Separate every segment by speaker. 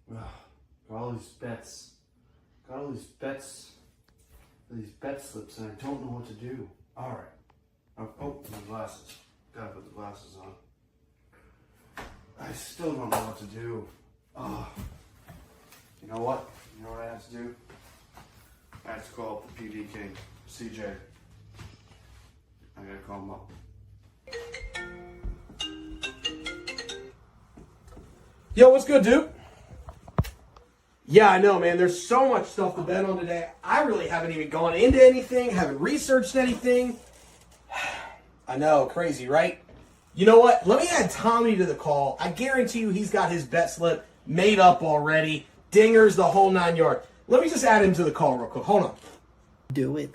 Speaker 1: Ugh, got all these bets. Got all these bets. These bet slips, and I don't know what to do. All right. Oh, my glasses. Gotta put the glasses on. I still don't know what to do. Oh. You know what? You know what I have to do? I have to call up the PD King, CJ. I gotta call him up.
Speaker 2: Yo, what's good, dude? Yeah, I know, man. There's so much stuff to bet on today. I really haven't even gone into anything, haven't researched anything. I know, crazy, right? You know what? Let me add Tommy to the call. I guarantee you he's got his bet slip made up already. Dingers, the whole 9 yards. Let me just add him to the call real quick. Hold on.
Speaker 3: Do it.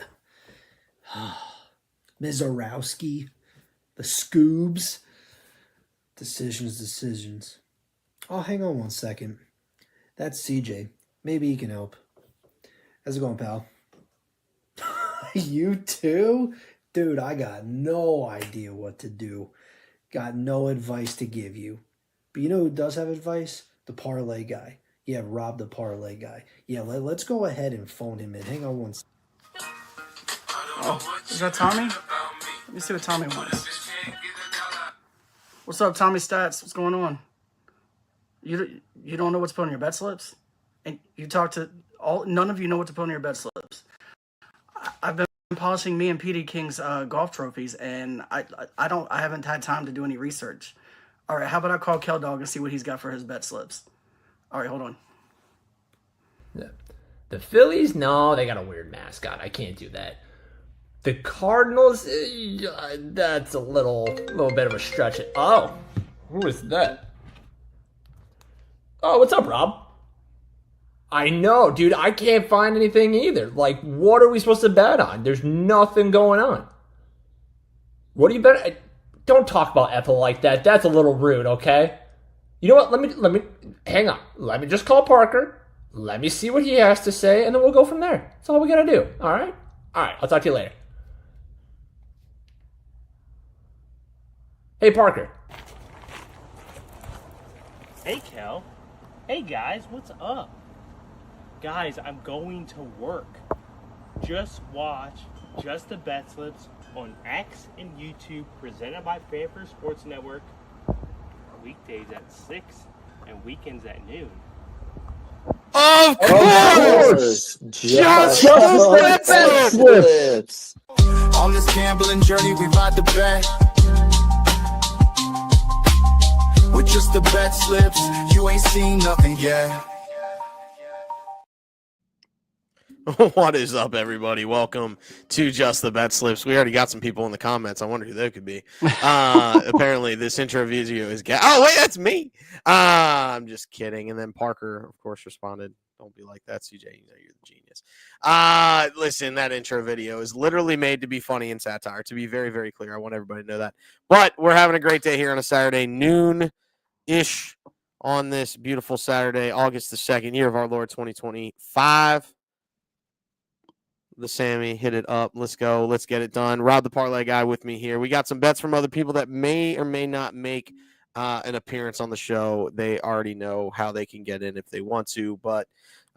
Speaker 3: Mizorowski, the Scoobs. Decisions. Oh, hang on one second. That's CJ. Maybe he can help. How's it going, pal? You too? Dude, I got no idea what to do. Got no advice to give you. But you know who does have advice? The parlay guy. Yeah, Rob the parlay guy. Yeah, let's go ahead and phone him in. Hang on one second.
Speaker 4: Oh, is that Tommy? Let me see what Tommy wants. What's up, Tommy Stats? What's going on? You don't know what to put on your bet slips? And you talk to none of you know what to put on your bet slips. I've been polishing me and PD King's golf trophies, and I haven't had time to do any research. All right, how about I call Kel Dog and see what he's got for his bet slips? All right, hold on.
Speaker 5: The Phillies, no, they got a weird mascot. I can't do that. The Cardinals, that's a little bit of a stretch. Oh, who is that? Oh, what's up, Rob? I know, dude. I can't find anything either. Like, what are we supposed to bet on? There's nothing going on. What do you bet? Don't talk about Ethel like that. That's a little rude, okay? You know what? Let me hang on. Let me just call Parker. Let me see what he has to say, and then we'll go from there. That's all we gotta do. All right? All right. I'll talk to you later. Hey, Parker.
Speaker 6: Hey, Kel. Hey, guys, what's up? Guys, I'm going to work. Just watch Just the Bet Slips on X and YouTube, presented by Fanfare Sports Network, weekdays at 6 and weekends at noon.
Speaker 1: Of course! Just the Bet Slips!
Speaker 7: On this gambling journey, we ride the bet. With just the bet slips, you ain't seen nothing yet.
Speaker 1: What is up, everybody? Welcome to Just the Bet Slips. We already got some people in the comments. I wonder who they could be. Apparently, this intro video is... Oh, wait, that's me! I'm just kidding. And then Parker, of course, responded, "Don't be like that, CJ. You know you're the genius." Listen, that intro video is literally made to be funny and satire. To be very, very clear, I want everybody to know that. But we're having a great day here on a Saturday, noon-ish on this beautiful Saturday, August the 2nd, year of our Lord 2025. The Sammy, hit it up. Let's go. Let's get it done. Rob the parlay guy with me here. We got some bets from other people that may or may not make an appearance on the show. They already know how they can get in if they want to, but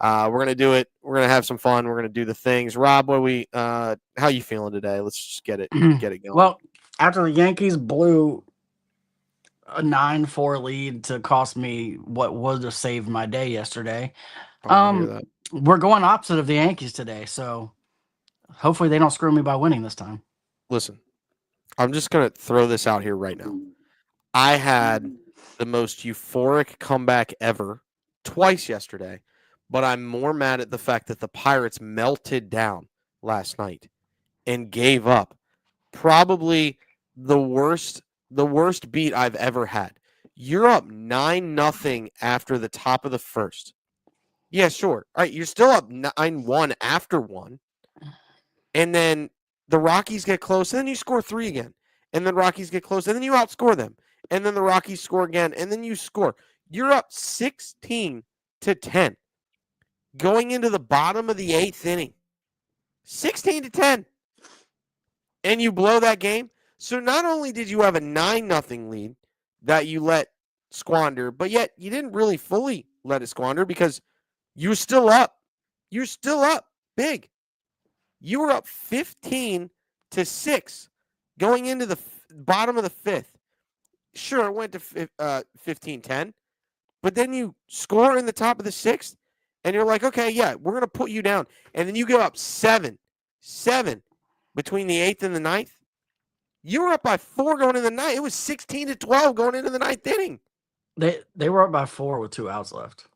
Speaker 1: we're going to do it. We're going to have some fun. We're going to do the things. Rob, how you feeling today? Let's just get it going.
Speaker 4: Well, after the Yankees blew a 9-4 lead to cost me what would have saved my day yesterday, we're going opposite of the Yankees today, so hopefully they don't screw me by winning this time.
Speaker 1: Listen, I'm just going to throw this out here right now. I had the most euphoric comeback ever twice yesterday, but I'm more mad at the fact that the Pirates melted down last night and gave up probably the worst beat I've ever had. You're up 9-0 after the top of the first. Yeah, sure. All right, you're still up 9-1 after one. And then the Rockies get close, and then you score 3 again. And then Rockies get close, and then you outscore them. And then the Rockies score again, and then you score. You're up 16-10 going into the bottom of the 8th inning. 16-10. And you blow that game. So not only did you have a 9-0 lead that you let squander, but yet you didn't really fully let it squander because you're still up. You're still up big. You were up 15-6 going into the bottom of the fifth. Sure, it went to 15-10, but then you score in the top of the sixth, and you're like, okay, yeah, we're going to put you down. And then you go up 7 between the 8th and the 9th. You were up by 4 going into the 9th. It was 16-12 going into the 9th inning.
Speaker 4: They were up by 4 with 2 outs left.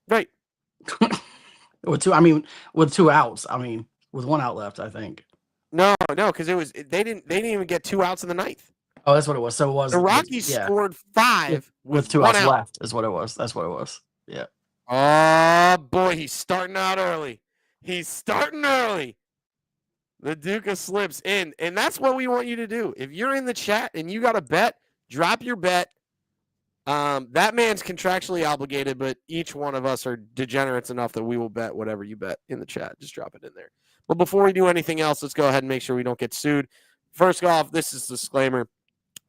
Speaker 1: Right.
Speaker 4: With 2 outs. I mean, with 1 out left, I think.
Speaker 1: No, because they didn't even get 2 outs in the 9th.
Speaker 4: Oh, that's what it was. So it was
Speaker 1: The Rockies scored 5
Speaker 4: with 2 outs left. Is what it was. That's what it was. Yeah.
Speaker 1: Oh boy, he's starting out early. The Duke of Slips in, and that's what we want you to do. If you're in the chat and you got a bet, drop your bet. That man's contractually obligated, but each one of us are degenerates enough that we will bet whatever you bet in the chat. Just drop it in there. But before we do anything else, let's go ahead and make sure we don't get sued. First off, this is a disclaimer.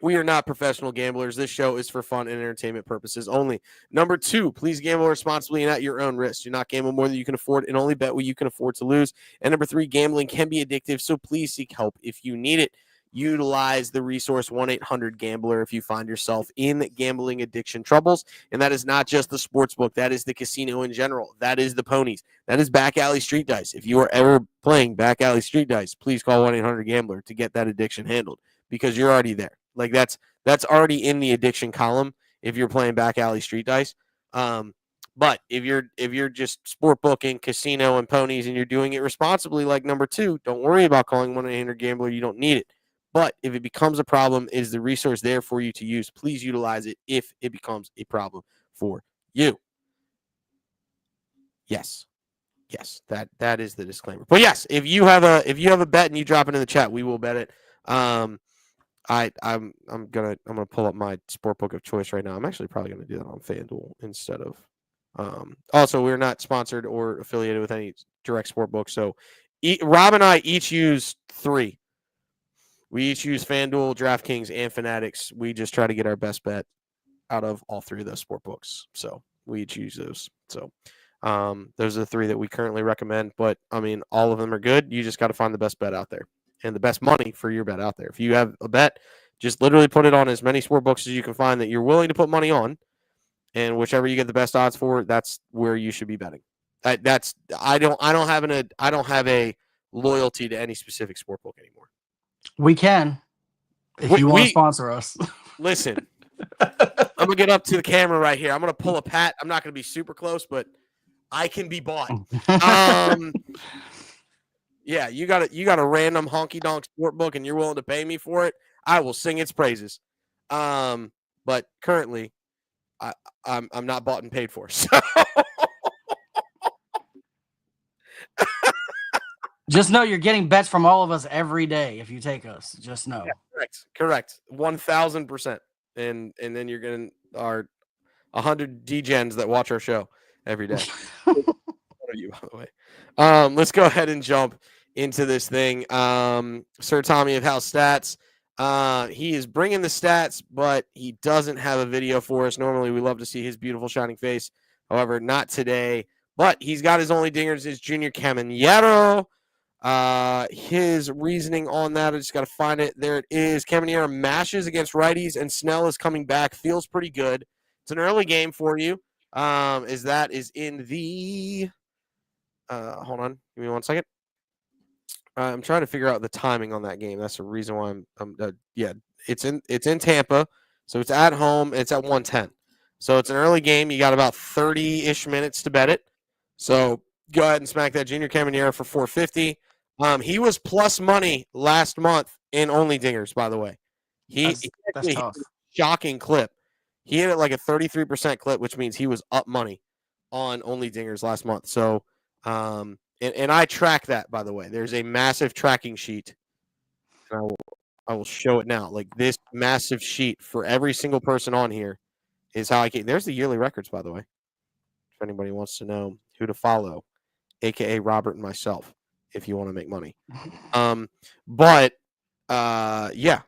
Speaker 1: We are not professional gamblers. This show is for fun and entertainment purposes only. Number 2, please gamble responsibly and at your own risk. Do not gamble more than you can afford and only bet what you can afford to lose. And number 3, gambling can be addictive, so please seek help if you need it. Utilize the resource 1-800-GAMBLER if you find yourself in gambling addiction troubles. And that is not just the sports book. That is the casino in general. That is the ponies. That is back alley street dice. If you are ever playing back alley street dice, please call 1-800-GAMBLER to get that addiction handled because you're already there. Like that's already in the addiction column if you're playing back alley street dice. But if you're just sport booking, casino, and ponies, and you're doing it responsibly, like number 2, don't worry about calling 1-800-GAMBLER. You don't need it. But if it becomes a problem, is the resource there for you to use? Please utilize it if it becomes a problem for you. Yes, that is the disclaimer. But yes, if you have a bet and you drop it in the chat, we will bet it. I'm gonna pull up my sportbook of choice right now. I'm actually probably gonna do that on FanDuel instead of. Also, we're not sponsored or affiliated with any direct sportbook, so Rob and I each use 3. We each use FanDuel, DraftKings, and Fanatics. We just try to get our best bet out of all 3 of those sportbooks. So we each use those. So those are the 3 that we currently recommend. But I mean, all of them are good. You just got to find the best bet out there and the best money for your bet out there. If you have a bet, just literally put it on as many sportbooks as you can find that you're willing to put money on, and whichever you get the best odds for, that's where you should be betting. I don't have a loyalty to any specific sportbook anymore.
Speaker 4: We can, if you want to sponsor us. Listen,
Speaker 1: I'm going to get up to the camera right here. I'm going to pull a Pat. I'm not going to be super close, but I can be bought. Yeah, you got a random honky donk sport book and you're willing to pay me for it, I will sing its praises. But currently, I'm not bought and paid for. So
Speaker 4: just know you're getting bets from all of us every day if you take us. Just know.
Speaker 1: Yeah, correct. 1,000%. And then you're getting our 100 degens that watch our show every day. You, by the way. Let's go ahead and jump into this thing. Sir Tommy of House Stats. He is bringing the stats, but he doesn't have a video for us. Normally, we love to see his beautiful shining face. However, not today. But he's got his only dingers, his Junior Caminero. His reasoning on that, I just got to find it. There it is. Caminero mashes against righties, and Snell is coming back. Feels pretty good. It's an early game for you. Is in the hold on, give me 1 second. I'm trying to figure out the timing on that game. That's the reason why it's in Tampa, so it's at home. It's at 1:10, so it's an early game. You got about 30-ish minutes to bet it. So go ahead and smack that Junior Caminero for $450. He was plus money last month in only dingers, by the way. That's tough. Shocking clip. He hit it like a 33% clip, which means he was up money on only dingers last month. So, and I track that, by the way. There's a massive tracking sheet. And I will show it now. Like this massive sheet for every single person on here is how I can. There's the yearly records, by the way. If anybody wants to know who to follow, aka Robert and myself, if you want to make money. Yeah,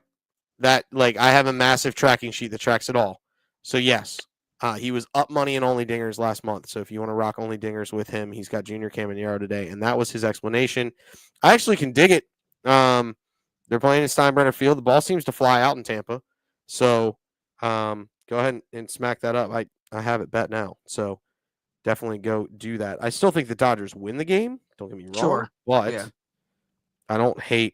Speaker 1: that like I have a massive tracking sheet that tracks it all. So yes, He was up money in only dingers last month. So if you want to rock only dingers with him, he's got Junior Caminero today. And that was his explanation. I actually can dig it. They're playing in Steinbrenner Field. The ball seems to fly out in Tampa. So go ahead and smack that up. I have it bet now. So definitely go do that. I still think the Dodgers win the game. Don't get me wrong.
Speaker 4: Sure.
Speaker 1: But
Speaker 4: Yeah.
Speaker 1: I don't hate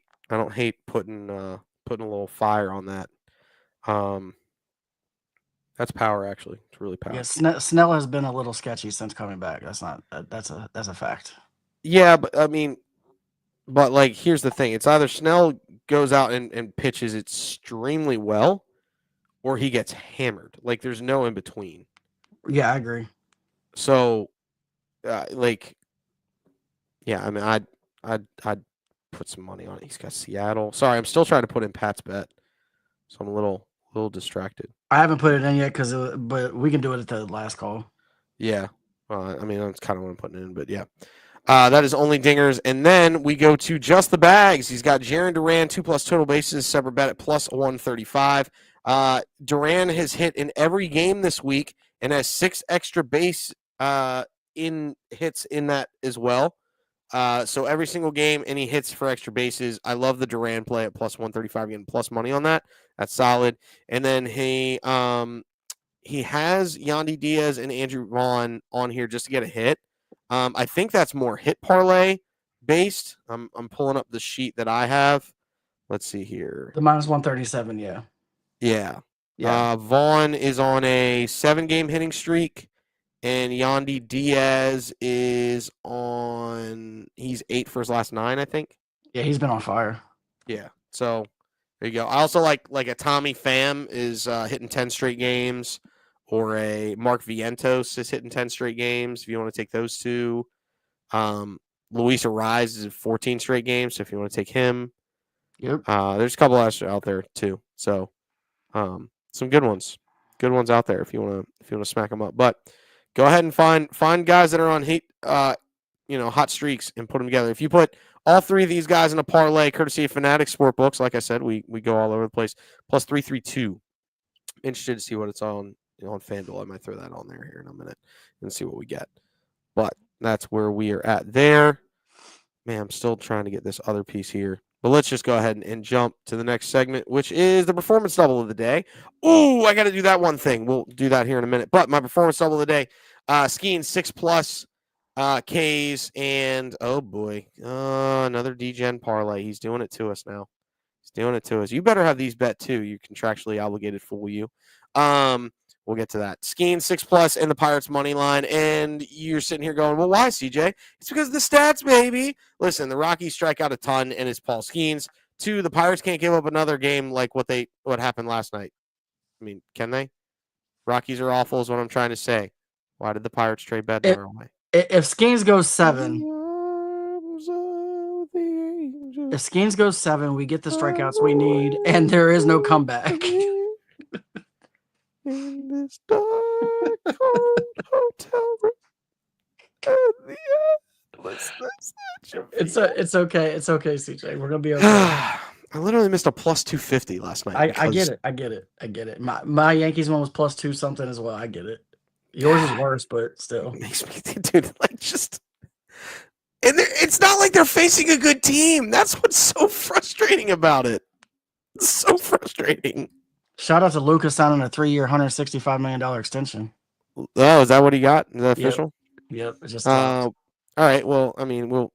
Speaker 1: putting a little fire on that. That's power, actually. It's really power.
Speaker 4: Yeah, Snell has been a little sketchy since coming back. That's a fact.
Speaker 1: Yeah, but I mean, like, here's the thing: it's either Snell goes out and pitches extremely well, or he gets hammered. Like, there's no in between.
Speaker 4: Yeah, I agree.
Speaker 1: So, like, yeah, I mean, I'd put some money on it. He's got Seattle. Sorry, I'm still trying to put in Pat's bet, so I'm a little distracted.
Speaker 4: I haven't put it in yet but we can do it at the last call.
Speaker 1: Yeah. I mean, that's kind of what I'm putting in, but yeah. That is only dingers. And then we go to just the bags. He's got Jarren Duran, 2+ total bases, separate bet at plus 135. Duran has hit in every game this week and has 6 extra base in hits in that as well. So every single game, and he hits for extra bases. I love the Duran play at plus 135, getting plus money on that. That's solid. And then he has Yandy Diaz and Andrew Vaughn on here just to get a hit. I think that's more hit parlay based. I'm pulling up the sheet that I have. Let's see here.
Speaker 4: The minus 137, yeah.
Speaker 1: Yeah.
Speaker 4: Yeah.
Speaker 1: Vaughn is on a 7-game hitting streak, and Yandy Diaz is he's 8 for his last 9, I think.
Speaker 4: Yeah, he's been on fire.
Speaker 1: Yeah. So there you go. I also like a Tommy Pham is hitting 10 straight games, or a Mark Vientos is hitting 10 straight games if you want to take those two. Luis Arise is 14 straight games, so if you want to take him.
Speaker 4: Yep.
Speaker 1: There's a couple extra out there too. So some good ones. Good ones out there if you want to smack them up. But go ahead and find guys that are on hot streaks and put them together. If you put all 3 of these guys in a parlay, courtesy of Fanatic Sportbooks, like I said, we go all over the place. Plus 332. Interested to see what it's on FanDuel. I might throw that on there here in a minute and see what we get. But that's where we are at there. Man, I'm still trying to get this other piece here. But let's just go ahead and jump to the next segment, which is the performance double of the day. Ooh, I got to do that one thing. We'll do that here in a minute. But my performance double of the day, skiing 6+ Ks, and oh boy, another DGen parlay. He's doing it to us now. He's doing it to us. You better have these bet too. You contractually obligated, fool you. We'll get to that. Skiing 6+ and the Pirates money line, and you're sitting here going, well, why, CJ? It's because of the stats, baby. Listen, the Rockies strike out a ton, and it's Paul Skeens. 2, the Pirates can't give up another game like what happened last night. I mean, can they? Rockies are awful is what I'm trying to say. Why did the Pirates trade Bednar away?
Speaker 4: If Skeens goes 7, if Skeens goes 7, we get the strikeouts we need, and there is no comeback.
Speaker 1: In this dark, cold hotel room at the end.
Speaker 4: It's okay. It's okay, CJ. We're gonna be okay.
Speaker 1: I literally missed a plus 250 last night.
Speaker 4: I get it. My Yankees one was plus 2 something as well. I get it. Yours is worse, but still.
Speaker 1: It makes me, dude, like, just. And it's not like they're facing a good team. That's what's so frustrating about it. It's so frustrating.
Speaker 4: Shout out to Lucas signing a 3-year, $165 million extension.
Speaker 1: Oh, is that what he got? Is that official?
Speaker 4: Yep. It's just
Speaker 1: all right. Well, I mean, we'll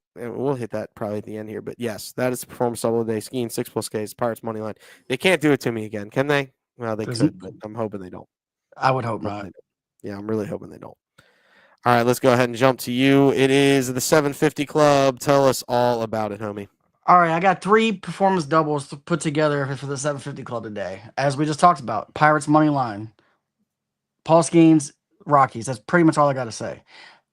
Speaker 1: hit that probably at the end here. But yes, that is the performance double of the day. Skiing 6+ Ks, Pirates money line. They can't do it to me again, can they? Well, they could, but I'm hoping they don't.
Speaker 4: I would hope not.
Speaker 1: Yeah, I'm really hoping they don't. All right, let's go ahead and jump to you. It is the 750 Club. Tell us all about it, homie.
Speaker 4: All right, I got 3 performance doubles to put together for the 750 Club today. As we just talked about, Pirates money line, Paul Skeens, Rockies. That's pretty much all I got to say.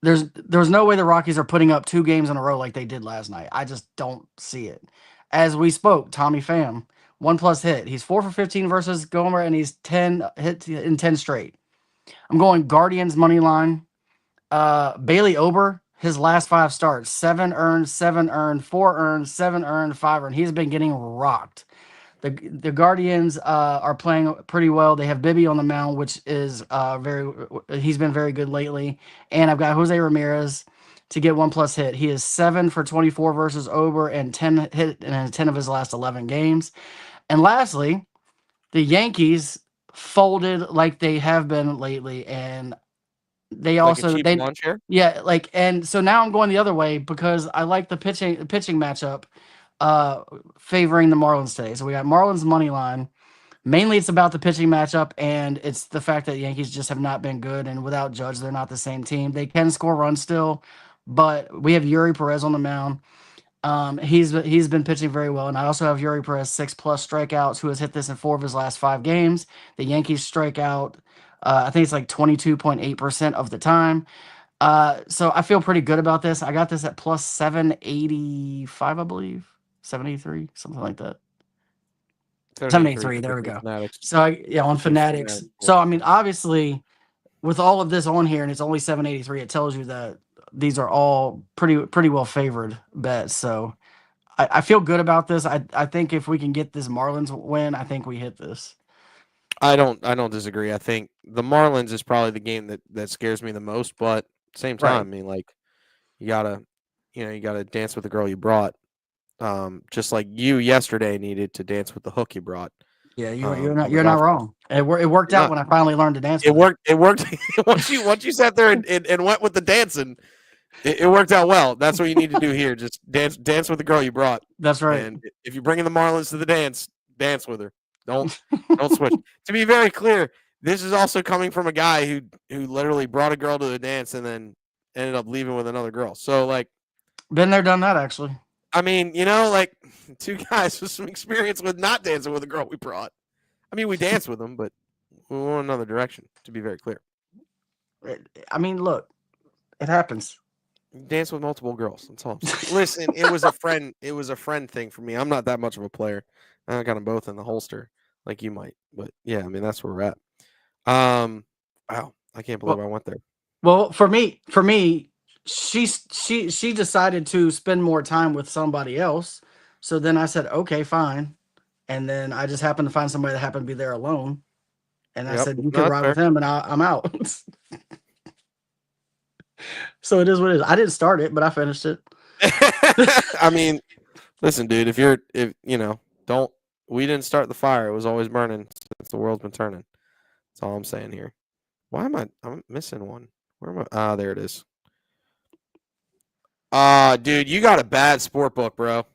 Speaker 4: There's no way the Rockies are putting up 2 games in a row like they did last night. I just don't see it. As we spoke, Tommy Pham, 1+ hit. He's 4 for 15 versus Gomer, and he's 10 hits in 10 straight. I'm going Guardians money line. Bailey Ober, his last 5 starts, 7 earned, 7 earned, 4 earned, 7 earned, 5 earned. He's been getting rocked. The Guardians are playing pretty well. They have Bibby on the mound, which is he's been very good lately. And I've got Jose Ramirez to get 1+ hit. He is 7 for 24 versus Ober and 10 hit in 10 of his last 11 games. And lastly, the Yankees folded like they have been lately, and they
Speaker 1: Like a
Speaker 4: also
Speaker 1: cheap
Speaker 4: they
Speaker 1: lawn chair.
Speaker 4: yeah, like, and so now I'm going the other way because I like the pitching matchup favoring the Marlins today. So we got Marlins money line. Mainly it's about the pitching matchup, and it's the fact that Yankees just have not been good, and without Judge, they're not the same team. They can score runs still, but we have Yuri Perez on the mound. He's been pitching very well, and I also have Yuri Perez 6+ strikeouts, who has hit this in 4 of his last 5 games. The Yankees strike out, I think it's like 22.8% of the time. So I feel pretty good about this. I got this at plus 785, I believe, 783, something like that. 783. There we go.
Speaker 1: Fanatics.
Speaker 4: So yeah, on Fanatics. So I mean, obviously, with all of this on here, and it's only 783, it tells you that these are all pretty well favored bets. So I feel good about this. I think if we can get this Marlins win, I think we hit this.
Speaker 1: I don't disagree. I think the Marlins is probably the game that scares me the most, but same time,
Speaker 4: Right.
Speaker 1: I mean, like, you gotta dance with the girl you brought. Just like you yesterday needed to dance with the hook you brought.
Speaker 4: Yeah,
Speaker 1: on
Speaker 4: you're
Speaker 1: the
Speaker 4: not
Speaker 1: golf course.
Speaker 4: wrong. It worked
Speaker 1: You're
Speaker 4: out
Speaker 1: not.
Speaker 4: when I finally learned to dance.
Speaker 1: It
Speaker 4: with
Speaker 1: worked. It worked. once you sat there and went with the dancing, it worked out well. That's what you need to do here. Just dance with the girl you brought.
Speaker 4: That's right.
Speaker 1: And if you're bringing the Marlins to the dance with her. Don't switch. To be very clear, this is also coming from a guy who literally brought a girl to the dance and then ended up leaving with another girl. So, like,
Speaker 4: Been there, done that, actually.
Speaker 1: I mean, like, 2 guys with some experience with not dancing with a girl we brought. I mean, we danced with them, but we went another direction, to be very clear.
Speaker 4: I mean, look, it happens.
Speaker 1: Dance with multiple girls. That's all I'm saying. Listen, it was a friend. It was a friend thing for me. I'm not that much of a player. I got them both in the holster, like you might. But yeah, I mean, that's where we're at. Wow, I can't believe I went there.
Speaker 4: Well, for me, she decided to spend more time with somebody else. So then I said, okay, fine. And then I just happened to find somebody that happened to be there alone. And I said, you can ride with him, and I'm out. So it is what it is. I didn't start it, but I finished it.
Speaker 1: I mean, listen, dude, we didn't start the fire. It was always burning since the world's been turning. That's all I'm saying here. Why am I'm missing one? Where am I? There it is. Dude, you got a bad sport book, bro.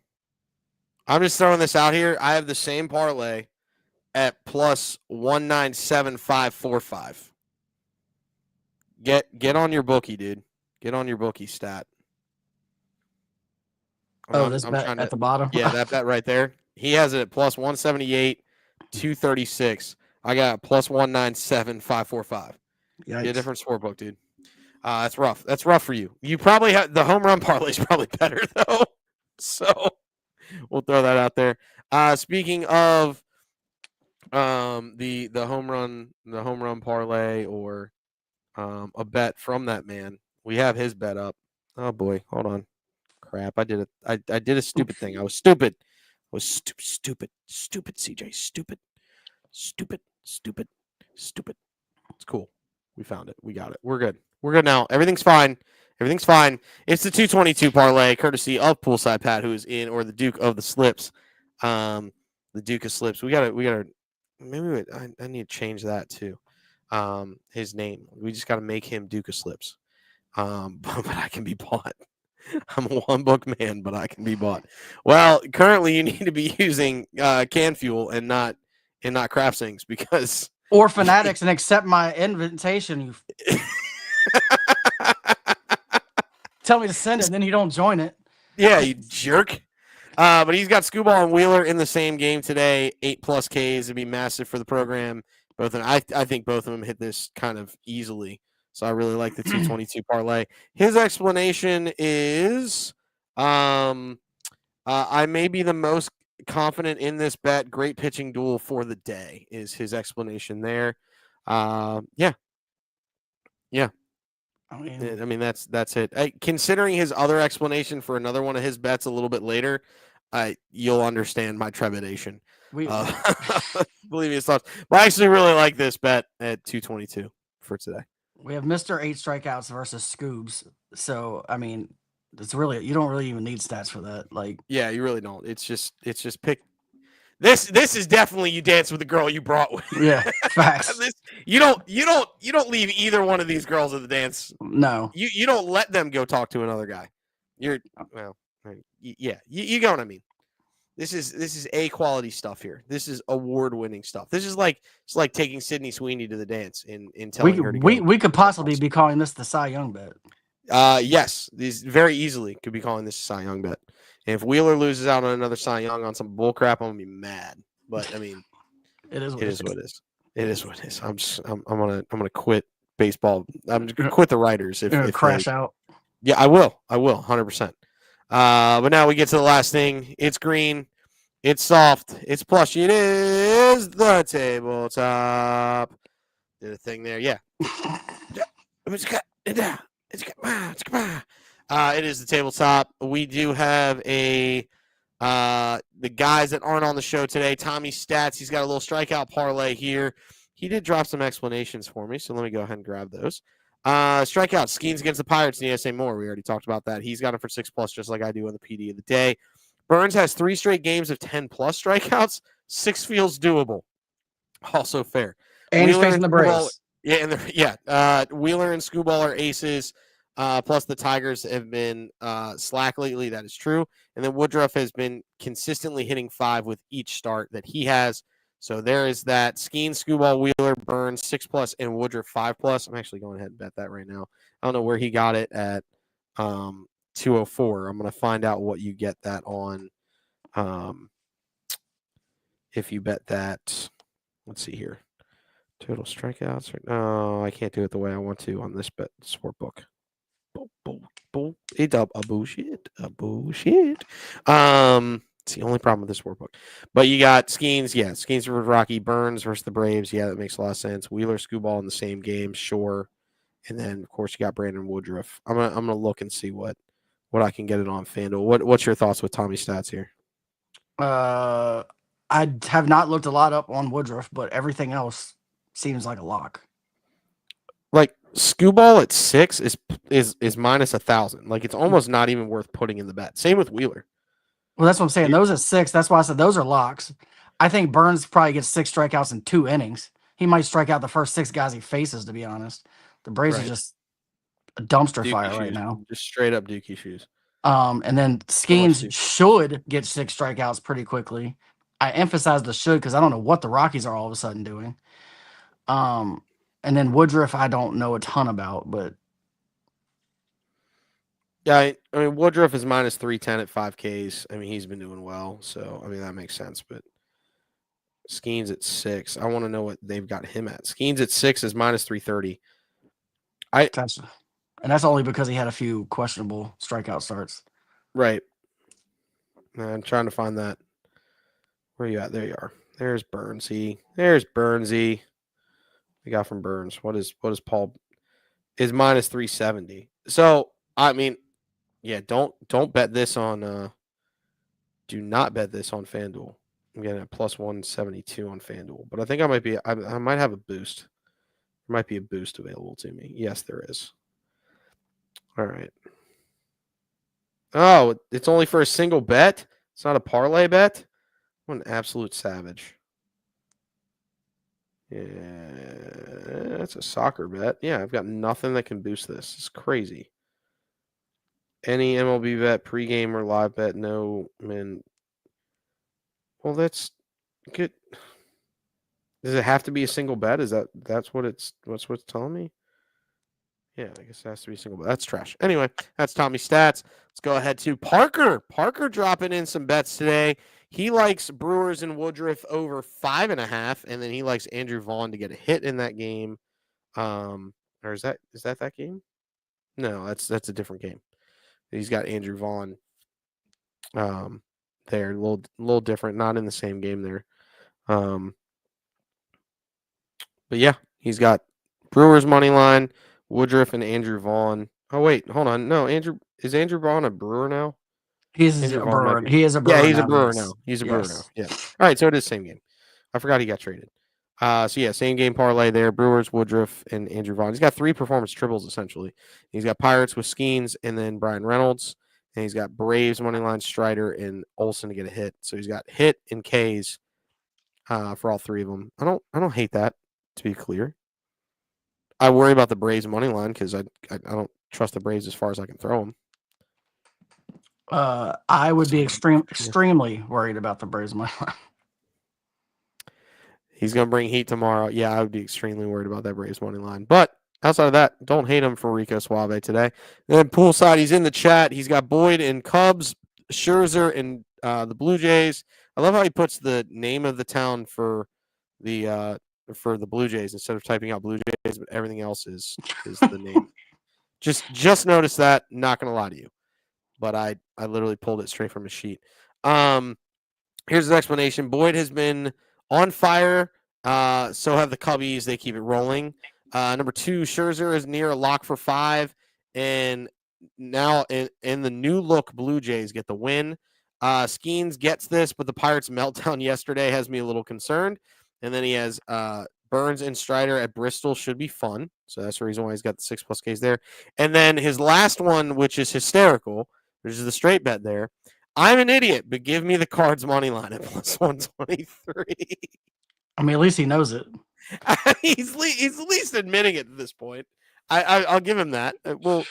Speaker 1: I'm just throwing this out here. I have the same parlay at plus 197,545. Get on your bookie, dude. Get on your bookie stat.
Speaker 4: This bet at the bottom?
Speaker 1: Yeah, that bet right there. He has it at plus 178, 236. I got plus 197,545. Get a different sport book, dude. That's rough. That's rough for you. You probably have the home run parlay is probably better though. So we'll throw that out there. Speaking of the home run parlay or a bet from that man, we have his bet up. Oh boy, hold on. Crap, I did it. I did a stupid thing. I was stupid. Stupid, CJ. Stupid. It's cool. We found it. We got it. We're good. We're good now. Everything's fine. It's the 222 parlay, courtesy of Poolside Pat, who is in, or the Duke of the Slips. The Duke of Slips. We gotta. Maybe I need to change that too. His name. We just got to make him Duke of Slips. But I can be bought. I'm a one book man, but I can be bought. Well, currently you need to be using can fuel and not craft sings because
Speaker 4: or Fanatics and accept my invitation. You tell me to send it, and then you don't join it.
Speaker 1: Yeah, you jerk. But he's got Scooball and Wheeler in the same game today. 8+ Ks would be massive for the program. Both of them, I think both of them hit this kind of easily. So I really like the 222 parlay. His explanation is, I may be the most confident in this bet. Great pitching duel for the day is his explanation there. Yeah. I mean that's it. Considering his other explanation for another one of his bets a little bit later, you'll understand my trepidation.
Speaker 4: We
Speaker 1: Believe me, it's tough. But I actually really like this bet at 222 for today.
Speaker 4: we have Mr. 8 strikeouts versus Scoobs. So I mean, it's really, you don't really even need stats for that. Like,
Speaker 1: Yeah, you really don't. It's just pick. This is definitely you dance with the girl you brought with.
Speaker 4: yeah, facts.
Speaker 1: You don't leave either one of these girls at the dance.
Speaker 4: No,
Speaker 1: You don't let them go talk to another guy. You get what I mean. This is A quality stuff here. This is award winning stuff. This is it's like taking Sydney Sweeney to the dance in telling her to go.
Speaker 4: we could possibly be calling this the Cy Young bet.
Speaker 1: Yes, these very easily could be calling this a Cy Young bet. And if Wheeler loses out on another Cy Young on some bull crap, I'm gonna be mad. But I mean,
Speaker 4: It is
Speaker 1: what it is. It is what it is. I'm gonna quit baseball. I'm gonna quit the writers if
Speaker 4: crash out.
Speaker 1: Yeah, I will 100%. But now we get to the last thing. It's green. It's soft. It's plushy. It is the tabletop. Did a thing there. Yeah. It is the tabletop. We do have the guys that aren't on the show today. Tommy Stats. He's got a little strikeout parlay here. He did drop some explanations for me, so let me go ahead and grab those. Strikeout. Skeens against the Pirates in the SA Moore. We already talked about that. He's got him for 6+, just like I do on the PD of the day. Burns has 3 straight games of 10+ strikeouts. 6 feels doable. Also fair.
Speaker 4: And he's facing the Braves.
Speaker 1: Wheeler and Screwball are aces. Plus the Tigers have been slack lately. That is true. And then Woodruff has been consistently hitting 5 with each start that he has. So there is that. Skeen, Screwball, Wheeler, Burns 6+, and Woodruff 5+. I'm actually going ahead and bet that right now. I don't know where he got it at 204. I'm going to find out what you get that on. If you bet that, let's see here. Total strikeouts. No, I can't do it the way I want to on this bet sport book. A bullshit. It's the only problem with this workbook. But you got Skeens, Skeens for Rocky, Burns versus the Braves. Yeah, that makes a lot of sense. Wheeler, Screwball in the same game, sure. And then of course you got Brandon Woodruff. I'm gonna look and see what I can get it on FanDuel. What's your thoughts with Tommy Stats here?
Speaker 4: I have not looked a lot up on Woodruff, but everything else seems like a lock.
Speaker 1: Like Screwball at 6 is minus 1,000. Like it's almost not even worth putting in the bet. Same with Wheeler.
Speaker 4: Well, that's what I'm saying. Those are 6. That's why I said those are locks. I think Burns probably gets 6 strikeouts in 2 innings. He might strike out the first 6 guys he faces, to be honest. The Braves are just a dumpster fire right now.
Speaker 1: Just straight up Dookie shoes.
Speaker 4: And then Skeens should get 6 strikeouts pretty quickly. I emphasize the should because I don't know what the Rockies are all of a sudden doing. And then Woodruff, I don't know a ton about, but
Speaker 1: yeah, I mean Woodruff is minus 310 at 5Ks. I mean he's been doing well, so I mean that makes sense. But Skeens at 6, I want to know what they've got him at. Skeens at 6 is minus 330.
Speaker 4: And that's only because he had a few questionable strikeout starts.
Speaker 1: Right. I'm trying to find that. Where are you at? There you are. There's Burnsy. We got from Burns. What is Paul? Is minus 370. So I mean, yeah, don't bet this on. Do not bet this on FanDuel. I'm getting a plus 172 on FanDuel, but I think I might have a boost. There might be a boost available to me. Yes, there is. All right. Oh, it's only for a single bet? It's not a parlay bet? What an absolute savage. Yeah, that's a soccer bet. Yeah, I've got nothing that can boost this. It's crazy. Any MLB bet, pregame or live bet? No, man. Well, that's good. Does it have to be a single bet? That's what's telling me? Yeah, I guess it has to be a single bet. That's trash. Anyway, that's Tommy Stats. Let's go ahead to Parker. Parker dropping in some bets today. He likes Brewers and Woodruff over 5.5, and then he likes Andrew Vaughn to get a hit in that game. Or is that game? No, that's a different game. He's got Andrew Vaughn. There, a little different, not in the same game there. But yeah, he's got Brewers money line, Woodruff and Andrew Vaughn. Oh wait, hold on. No, is Andrew Vaughn a Brewer now?
Speaker 4: He's
Speaker 1: Andrew
Speaker 4: a
Speaker 1: Vaughn might
Speaker 4: brewer.
Speaker 1: be.
Speaker 4: He is a brewer.
Speaker 1: Yeah, he's a
Speaker 4: now,
Speaker 1: brewer
Speaker 4: yes.
Speaker 1: now. He's a brewer now.
Speaker 4: Yes.
Speaker 1: Yeah. All right, so it is same game. I forgot he got traded. So yeah, same game parlay there. Brewers, Woodruff, and Andrew Vaughn. He's got 3 performance triples essentially. He's got Pirates with Skeens and then Brian Reynolds, and he's got Braves moneyline Strider and Olson to get a hit. So he's got hit and K's for all 3 of them. I don't hate that, to be clear. I worry about the Braves money line because I don't trust the Braves as far as I can throw them.
Speaker 4: I would be extremely worried about the Braves money line.
Speaker 1: He's going to bring heat tomorrow. Yeah, I would be extremely worried about that Braves money line. But outside of that, don't hate him for Rico Suave today. And then poolside, he's in the chat. He's got Boyd and Cubs, Scherzer and the Blue Jays. I love how he puts the name of the town for the Blue Jays instead of typing out Blue Jays, but everything else is the name. Just noticed that. Not going to lie to you, but I literally pulled it straight from a sheet. Here's the explanation. Boyd has been on fire. So have the Cubbies. They keep it rolling. Number 2, Scherzer is near a lock for 5. And now in the new look Blue Jays get the win. Skeens gets this, but the Pirates meltdown yesterday has me a little concerned. And then he has Burns and Strider at Bristol. Should be fun. So that's the reason why he's got the 6+ Ks there. And then his last one, which is hysterical, which is the straight bet there. I'm an idiot, but give me the Cards money line at plus 123.
Speaker 4: I mean, at least he knows it.
Speaker 1: he's at least admitting it at this point. I'll give him that. Well,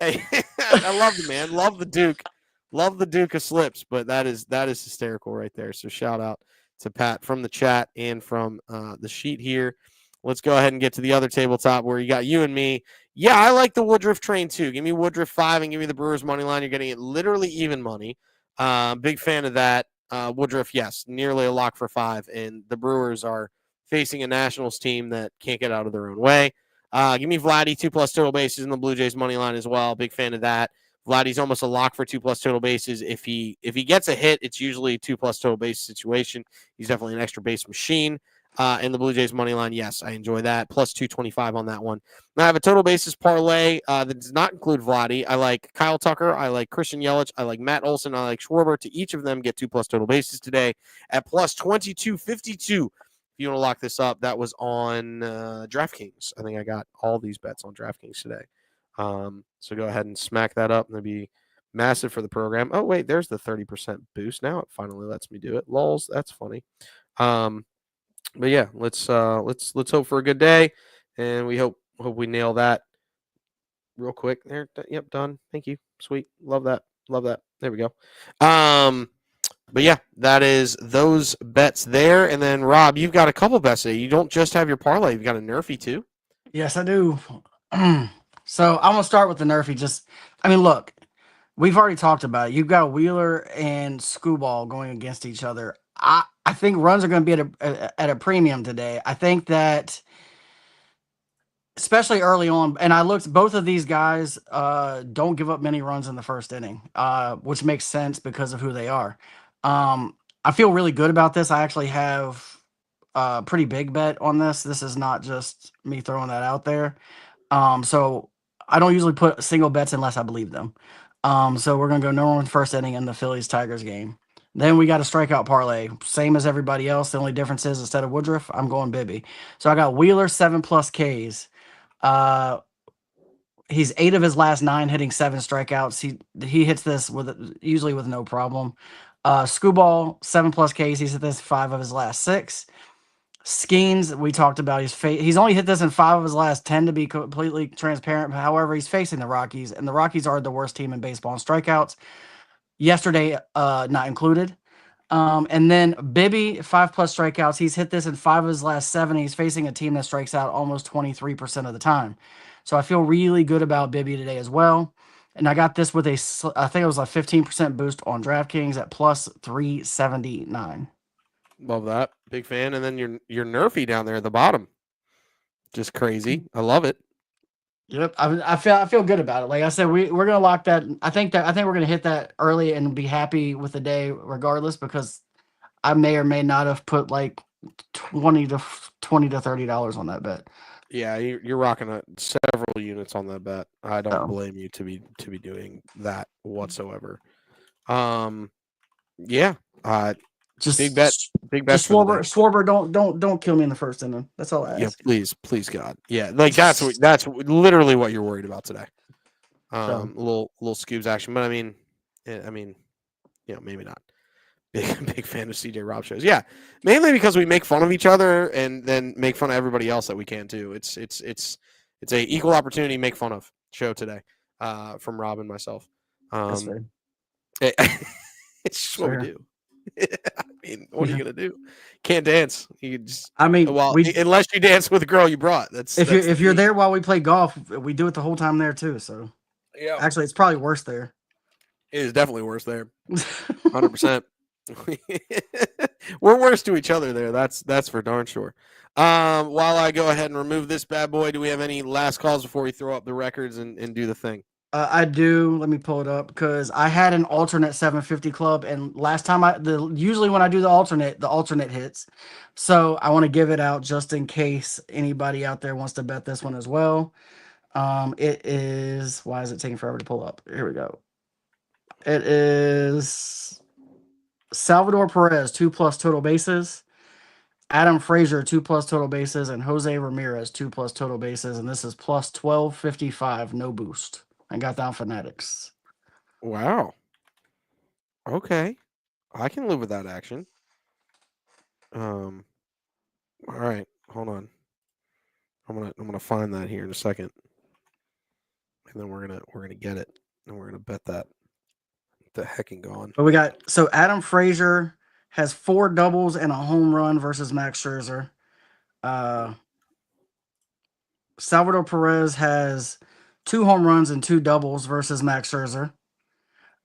Speaker 1: hey, I love the man, love the Duke of Slips, but that is hysterical right there. So shout out to Pat from the chat and from the sheet here. Let's go ahead and get to the other tabletop where you got you and me. Yeah, I like the Woodruff train too. Give me Woodruff 5 and give me the Brewers money line. You're getting it literally even money. Big fan of that. Woodruff, yes, nearly a lock for 5. And the Brewers are facing a Nationals team that can't get out of their own way. Give me Vladdy 2+ total bases in the Blue Jays money line as well. Big fan of that. Vladdy's almost a lock for 2+ total bases. If he gets a hit, it's usually a 2+ total base situation. He's definitely an extra base machine. And the Blue Jays money line, yes, I enjoy that. Plus 225 on that one. Now I have a total basis parlay that does not include Vladdy. I like Kyle Tucker. I like Christian Yelich. I like Matt Olson. I like Schwarber. To each of them get 2+ total bases today at plus 2252. If you want to lock this up, that was on DraftKings. I think I got all these bets on DraftKings today. So go ahead and smack that up. And that'd be massive for the program. Oh, wait, there's the 30% boost. Now it finally lets me do it. Lols, that's funny. But yeah, let's hope for a good day, and we hope we nail that real quick. There, yep, done. Thank you, sweet, love that. There we go. But yeah, that is those bets there, and then Rob, you've got a couple bets today. You don't just have your parlay; you've got a Nerfy too.
Speaker 4: Yes, I do. So I'm gonna start with the Nerfy. Look, we've already talked about it. You've got Wheeler and Screwball going against each other. I think runs are going to be at a premium today. I think that, especially early on, and I looked, both of these guys don't give up many runs in the first inning, which makes sense because of who they are. I feel really good about this. I actually have a pretty big bet on this. This is not just me throwing that out there. So I don't usually put single bets unless I believe them. So we're going to go no one first inning in the Phillies-Tigers game. Then we got a strikeout parlay, same as everybody else. The only difference is instead of Woodruff, I'm going Bibby. So I got Wheeler 7+ Ks. He's 8 of his last 9 hitting 7 strikeouts. He hits this usually with no problem. Screwball 7+ Ks. He's hit this 5 of his last 6. Skeens, we talked about. He's only hit this in 5 of his last 10 to be completely transparent. However, he's facing the Rockies, and the Rockies are the worst team in baseball in strikeouts. Yesterday, not included. And then Bibby, 5+ strikeouts. He's hit this in 5 of his last 7. He's facing a team that strikes out almost 23% of the time. So I feel really good about Bibby today as well. And I got this with I think it was a 15% boost on DraftKings at plus 379.
Speaker 1: Love that, big fan. And then your Nerfy down there at the bottom, just crazy. I love it.
Speaker 4: Yep, I feel good about it. Like I said, we're gonna lock that. I think we're gonna hit that early and be happy with the day regardless, because I may or may not have put like $20 to $30 on that bet.
Speaker 1: Yeah, you're rocking several units on that bet. I don't blame you to be doing that whatsoever. Yeah.
Speaker 4: Just
Speaker 1: Big bet. Big bet
Speaker 4: Just
Speaker 1: for the day.
Speaker 4: Schwarber, don't kill me in the first inning. That's all I
Speaker 1: Yeah,
Speaker 4: ask.
Speaker 1: please, God. Yeah, like that's literally what you're worried about today.
Speaker 4: So
Speaker 1: Little Scoobs action, but I mean, maybe not. Big fan of CJ Rob shows. Yeah, mainly because we make fun of each other and then make fun of everybody else that we can too. It's a equal opportunity make fun of show today, from Rob and myself.
Speaker 4: that's fair.
Speaker 1: It's just what we do. I mean, what are you gonna do? Can't dance. You just
Speaker 4: I mean,
Speaker 1: unless you dance with a girl you brought. That's
Speaker 4: if you're
Speaker 1: the
Speaker 4: there while we play golf, we do it the whole time there too. So
Speaker 1: yeah.
Speaker 4: actually, it's probably worse there.
Speaker 1: It is definitely worse there. 100%. We're worse to each other there. That's for darn sure. While I go ahead and remove this bad boy, do we have any last calls before we throw up the records and do the thing?
Speaker 4: I do. Let me pull it up because I had an alternate 750 club, and last time usually when I do the alternate hits. So I want to give it out just in case anybody out there wants to bet this one as well. It is. Why is it taking forever to pull up? Here we go. It is Salvador Perez 2+ total bases, Adam Frazier 2+ total bases, and Jose Ramirez 2+ total bases, and this is plus 1255, no boost. I got down Fanatics.
Speaker 1: Wow. Okay. I can live with that action. All right. Hold on. I'm gonna find that here in a second. And then we're gonna get it. And we're gonna bet that. The hecking gone.
Speaker 4: But we got Adam Frazier has 4 doubles and a home run versus Max Scherzer. Salvador Perez has 2 home runs and 2 doubles versus Max Scherzer.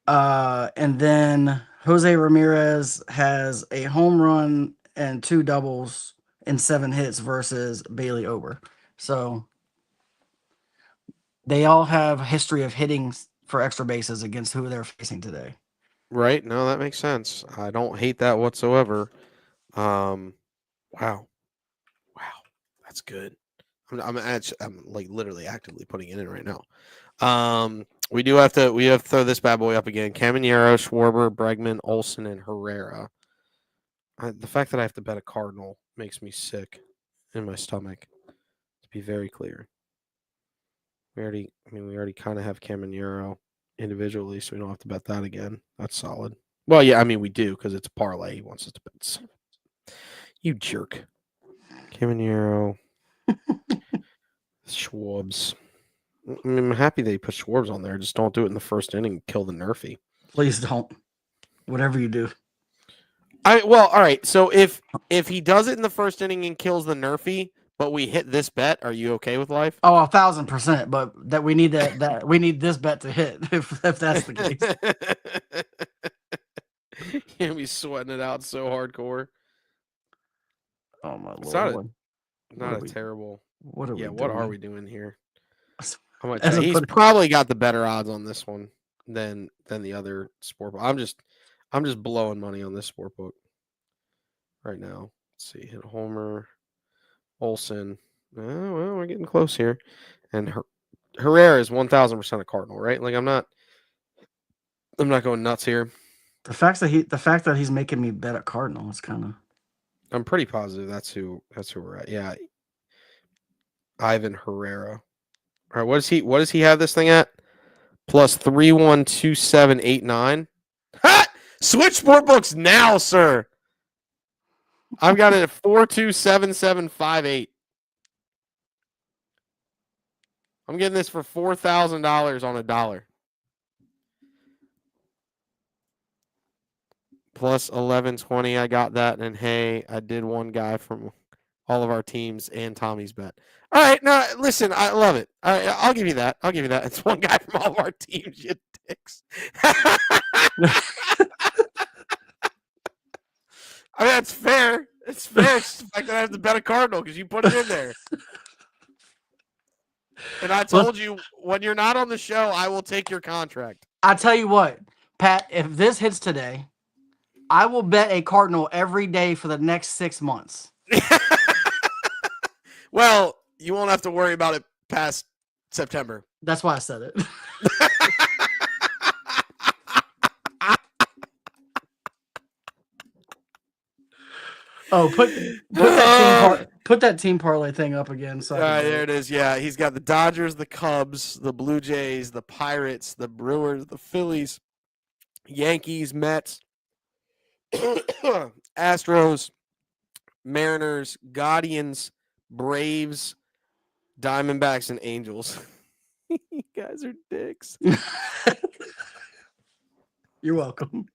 Speaker 4: And then Jose Ramirez has a home run and 2 doubles and 7 hits versus Bailey Ober. So they all have a history of hitting for extra bases against who they're facing today.
Speaker 1: Right? No, that makes sense. I don't hate that whatsoever. Wow. That's good. I'm like literally actively putting it in right now. We have to throw this bad boy up again. Caminero, Schwarber, Bregman, Olsen, and Herrera. The fact that I have to bet a Cardinal makes me sick in my stomach. To be very clear, we already kind of have Caminero individually, so we don't have to bet that again. That's solid. Well, yeah, I mean we do because it's a parlay. He wants us to bet. You jerk, Caminero, Schwabs. I mean, I'm happy they put Schwabs on there. Just don't do it in the first inning and kill the Nerfy.
Speaker 4: Please don't. Whatever you do.
Speaker 1: All right. So if he does it in the first inning and kills the Nerfy, but we hit this bet, are you okay with life?
Speaker 4: Oh, 1,000%. But that we need that we need this bet to hit if that's the case.
Speaker 1: You're gonna be sweating it out so hardcore.
Speaker 4: Oh my
Speaker 1: It's
Speaker 4: lord!
Speaker 1: not a terrible.
Speaker 4: What are we?
Speaker 1: What are
Speaker 4: doing?
Speaker 1: we doing here?
Speaker 4: As
Speaker 1: He's probably got the better odds on this one than the other sport book. I'm just blowing money on this sport book right now. Let's see, hit a homer, Olsen. Oh, well, we're getting close here, and Herrera is 1,000% a Cardinal, right? Like I'm not going nuts here.
Speaker 4: the fact that he's making me bet at Cardinal is kind of.
Speaker 1: I'm pretty positive that's who we're at. Yeah, Ivan Herrera. All right, what does he have this thing at? Plus 312789. Ha! Switch sportbooks now, sir. I've got it at 427758. I'm getting this for $4,000 on a dollar. Plus 1120. I got that, and hey, I did one guy from all of our teams and Tommy's bet. All right, no, listen, I love it. All right, I'll give you that. It's one guy from all of our teams, you dicks. I mean, that's fair. It's fair. It's the fact that I have to bet a Cardinal because you put it in there. And I told you, when you're not on the show, I will take your contract.
Speaker 4: I tell you what, Pat, if this hits today, I will bet a Cardinal every day for the next 6 months.
Speaker 1: Well, you won't have to worry about it past September.
Speaker 4: That's why I said it. Oh, put that team parlay thing up again. So
Speaker 1: All right, there it is. Yeah, he's got the Dodgers, the Cubs, the Blue Jays, the Pirates, the Brewers, the Phillies, Yankees, Mets, Astros, Mariners, Guardians, Braves, Diamondbacks, and Angels. You guys are dicks.
Speaker 4: You're welcome.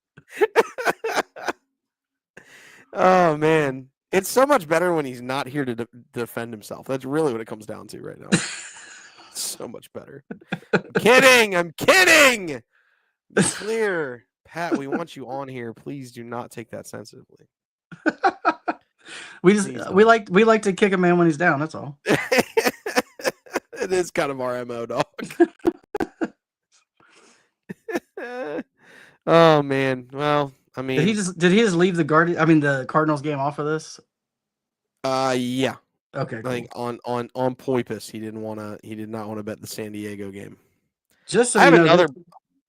Speaker 1: Oh, man. It's so much better when he's not here to defend himself. That's really what it comes down to right now. So much better. I'm kidding. Be clear. Pat, we want you on here. Please do not take that sensitively.
Speaker 4: We like to kick a man when he's down. That's all.
Speaker 1: It is kind of our MO, dog. Oh man. Well, I mean,
Speaker 4: did he just leave the Cardinals game off of this?
Speaker 1: Yeah.
Speaker 4: Okay. Cool.
Speaker 1: I think on purpose he did not want to bet the San Diego game.
Speaker 4: Just so
Speaker 1: I have
Speaker 4: you know,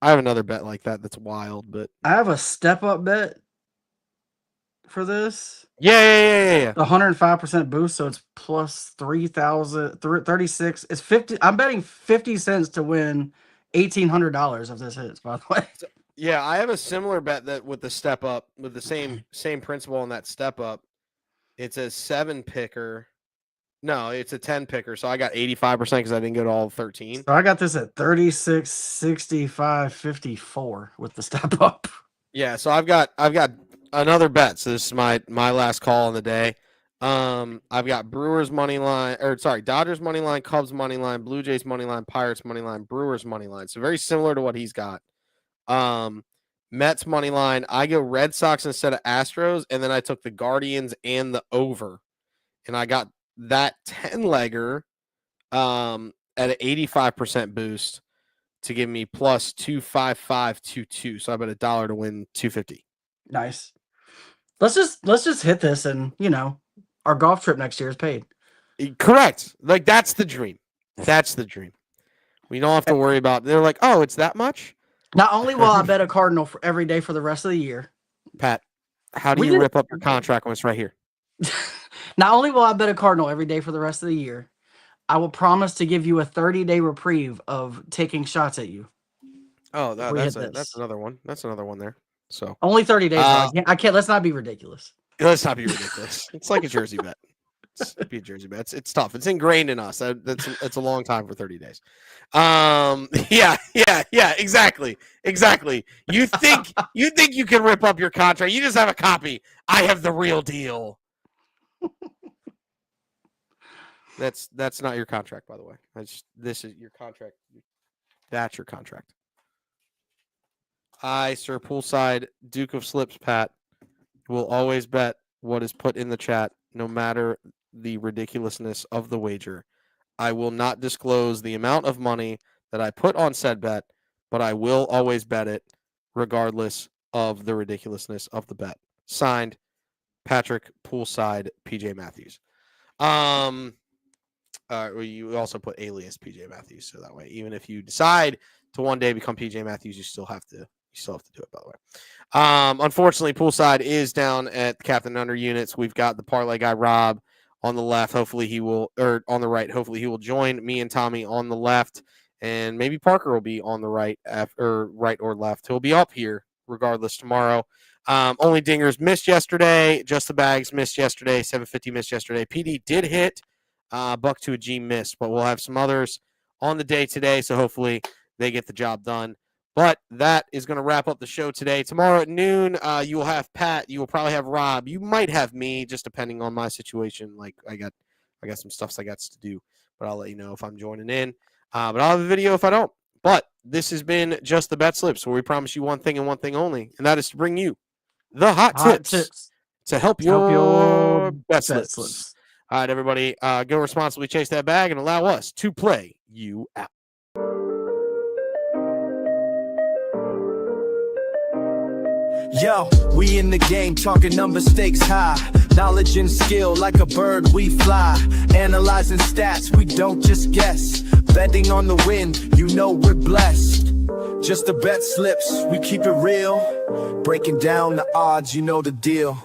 Speaker 1: I have another bet like that that's wild, but
Speaker 4: I have a step up bet for this.
Speaker 1: Yeah.
Speaker 4: 105% boost, so it's plus 3,036. It's 50. I'm betting 50 cents to win $1,800 if this hits. By the way.
Speaker 1: Yeah, I have a similar bet that with the step up with the same principle on that step up. It's a 7 picker. No, it's a 10 picker. So I got 85% because I didn't go to all 13.
Speaker 4: So I got this at 36, 65, 54 with the step up.
Speaker 1: Yeah, so I've got another bet. So this is my last call on the day. I've got Dodgers money line, Cubs money line, Blue Jays money line, Pirates money line, Brewers money line. So very similar to what he's got. Mets money line. I go Red Sox instead of Astros, and then I took the Guardians and the over, and I got that 10-legger at an 85% boost to give me plus 25522. So I bet $1 to win 250.
Speaker 4: Nice. Let's just hit this, and our golf trip next year is paid.
Speaker 1: Correct. Like that's the dream. That's the dream. We don't have to worry about. They're like, oh, it's that much.
Speaker 4: Not only will I bet a Cardinal for every day for the rest of the year,
Speaker 1: Pat, how do you rip up your contract when it's right here?
Speaker 4: Not only will I bet a Cardinal every day for the rest of the year, I will promise to give you a 30-day reprieve of taking shots at you.
Speaker 1: Oh, that's another one. That's another one there. So
Speaker 4: only 30 days. I can't. Let's not be ridiculous.
Speaker 1: Let's not be ridiculous. It's like a jersey bet. Be a jersey bet. It's tough. It's ingrained in us. It's a long time for 30 days. Yeah. Exactly. You think you can rip up your contract? You just have a copy. I have the real deal. That's not your contract, by the way. This is your contract. That's your contract. I, Sir Poolside, Duke of Slips, Pat, will always bet what is put in the chat, no matter the ridiculousness of the wager. I will not disclose the amount of money that I put on said bet, but I will always bet it regardless of the ridiculousness of the bet. Signed, Patrick Poolside, PJ Matthews. You also put alias PJ Matthews, so that way, even if you decide to one day become PJ Matthews, you still have to do it, by the way. Unfortunately, Poolside is down at Captain Under units. We've got the parlay guy Rob on the left. Hopefully he will, or on the right. Hopefully he will join me and Tommy on the left, and maybe Parker will be on the right, or right or left. He'll be up here regardless tomorrow. Only Dingers missed yesterday. Just the Bags missed yesterday. 750 missed yesterday. PD did hit. Buck to a G missed, but we'll have some others on the day today, so hopefully they get the job done. But that is going to wrap up the show today. Tomorrow at noon, you will have Pat. You will probably have Rob. You might have me, just depending on my situation. Like I got some stuff I got to do, but I'll let you know if I'm joining in. But I'll have a video if I don't. But this has been Just the Betslips, where we promise you one thing and one thing only, and that is to bring you the hot tips to help your Betslips. All right, everybody, go responsibly, chase that bag, and allow us to play you out.
Speaker 7: Yo, we in the game, talking number stakes high. Knowledge and skill, like a bird we fly. Analyzing stats, we don't just guess. Betting on the win, you know we're blessed. Just the bet slips, we keep it real. Breaking down the odds, you know the deal.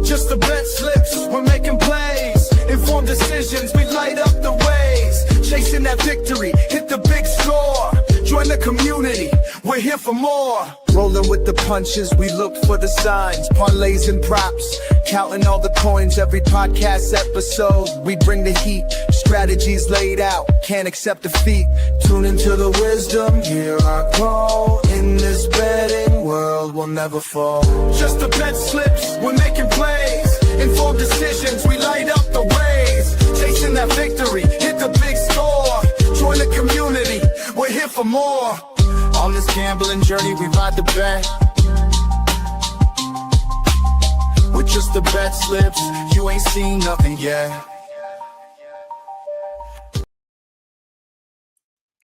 Speaker 7: Just the bet slips, we're making plays. Informed decisions, we light up the ways. Chasing that victory, hit the big score. Join the community, we're here for more. Rolling with the punches, we look for the signs. Parlays and props, counting all the coins. Every podcast episode, we bring the heat. Strategies laid out, can't accept defeat. Tune into the wisdom, hear our call. In this betting world, we'll never fall. Just the bet slips, we're making plays. Informed decisions, we light up the ways. Chasing that victory, hit the big score. Join the community, we're here for more. On this gambling journey, we ride the bet. With just the bet slips, you ain't seen nothing yet.